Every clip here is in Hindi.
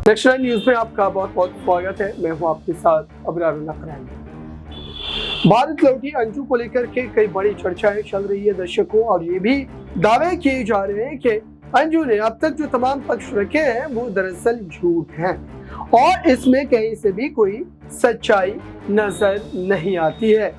नेक्स्ट न्यूज में आपका बहुत बहुत स्वागत है। मैं हूं आपके साथ अबरार नकरानी। भारत लौटी अंजू को लेकर के कई बड़ी चर्चाएं चल रही है दर्शकों, और ये भी दावे किए जा रहे हैं कि अंजू ने अब तक जो तमाम पक्ष रखे हैं वो दरअसल झूठ हैं और इसमें कहीं से भी कोई सच्चाई नजर नहीं आती है।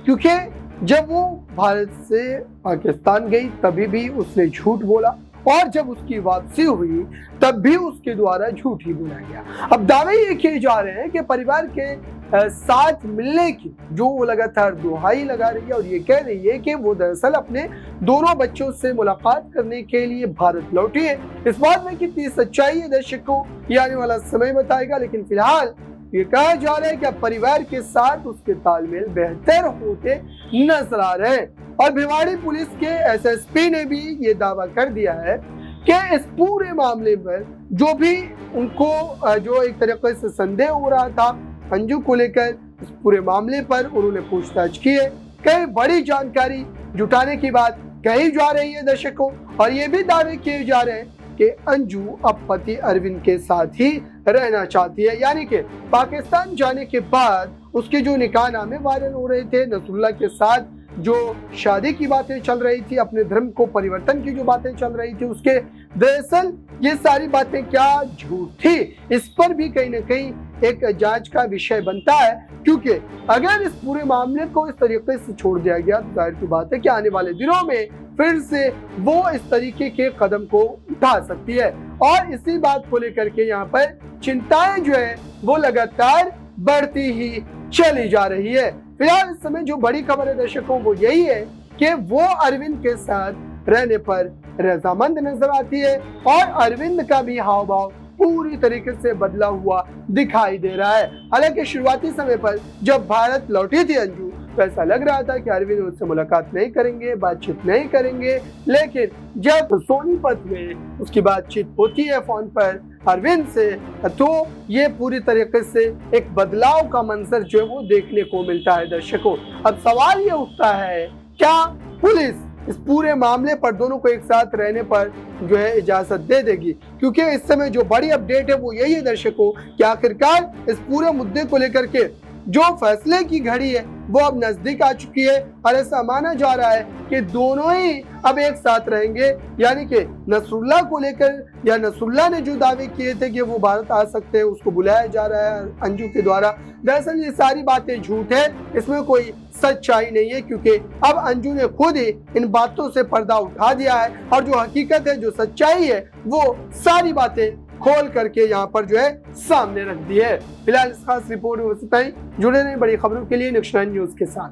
क्योंकि जब वो भारत से पाकिस्तान गई तभी भी उसने झूठ बोला और जब उसकी वापसी हुई तब भी उसके द्वारा झूठ ही बोला गया। अब दावे ये किए जा रहे हैं कि परिवार के साथ मिलने की जो वो लगातार दुहाई लगा रही है और ये कह रही है कि वो दरअसल अपने दोनों बच्चों से मुलाकात करने के लिए भारत लौटी है। इस बात में कितनी सच्चाई है दर्शकों ये आने वाला समय बताएगा, लेकिन फिलहाल ये कहा जा रहा है कि अब परिवार के साथ उसके तालमेल बेहतर होते नजर आ रहे हैं। और भिवाड़ी पुलिस के एसएसपी ने भी ये दावा कर दिया है कि इस पूरे मामले पर जो भी उनको जो एक तरीके से संदेह हो रहा था अंजू को लेकर, इस पूरे मामले पर उन्होंने पूछताछ की है। कई बड़ी जानकारी जुटाने की बात कही जा रही है दर्शकों, और ये भी दावे किए जा रहे हैं कि अंजू अब पति अरविंद के साथ ही रहना चाहती है। यानी कि पाकिस्तान जाने के बाद उसके जो निकाहनामे वायरल हो रहे थे, नसरुल्लाह के साथ जो शादी की बातें चल रही थी, अपने धर्म को परिवर्तन की जो बातें चल रही थी, उसके दरअसल ये सारी बातें क्या झूठ थी, इस पर भी कहीं ना कहीं एक जांच का विषय बनता है। क्योंकि अगर इस पूरे मामले को इस तरीके से छोड़ दिया गया तो जाहिर सी बात है कि आने वाले दिनों में फिर से वो इस तरीके के कदम को उठा सकती है। और इसी बात को लेकर के यहाँ पर चिंताएं जो है वो लगातार बढ़ती ही चली जा रही है। फिलहाल इस समय जो बड़ी खबर है दर्शकों वो यही है कि वो अरविंद के साथ रहने पर रजामंद नजर आती है और अरविंद का भी हाव भाव पूरी तरीके से बदला हुआ दिखाई दे रहा है। हालांकि शुरुआती समय पर जब भारत लौटी थी अंजू तो ऐसा लग रहा था कि अरविंद उससे मुलाकात नहीं करेंगे, बातचीत नहीं करेंगे, लेकिन जब सोनीपत में उसकी बातचीत होती है फोन पर अरविंद से तो ये पूरी तरीके से एक बदलाव का मंजर जो है वो देखने को मिलता है दर्शकों। अब सवाल ये उठता है क्या पुलिस इस पूरे मामले पर दोनों को एक साथ रहने पर जो है इजाजत दे देगी? क्योंकि इस समय जो बड़ी अपडेट है वो यही है दर्शकों कि आखिरकार इस पूरे मुद्दे को लेकर के जो फैसले की घड़ी है वो अब नजदीक आ चुकी है और ऐसा माना जा रहा है कि दोनों ही अब एक साथ रहेंगे। यानी कि नसरुल्लाह को लेकर या नसरुल्लाह ने जो दावे किए थे कि वो भारत आ सकते हैं उसको बुलाया जा रहा है अंजू के द्वारा, दरअसल ये सारी बातें झूठ है, इसमें कोई सच्चाई नहीं है। क्योंकि अब अंजू ने खुद ही इन बातों से पर्दा उठा दिया है और जो हकीकत है, जो सच्चाई है, वो सारी बातें खोल करके यहाँ पर जो है सामने रख दी है। फिलहाल इस खास रिपोर्ट में बस इतना ही। जुड़े रहें बड़ी खबरों के लिए नेक्स्ट न्यूज के साथ।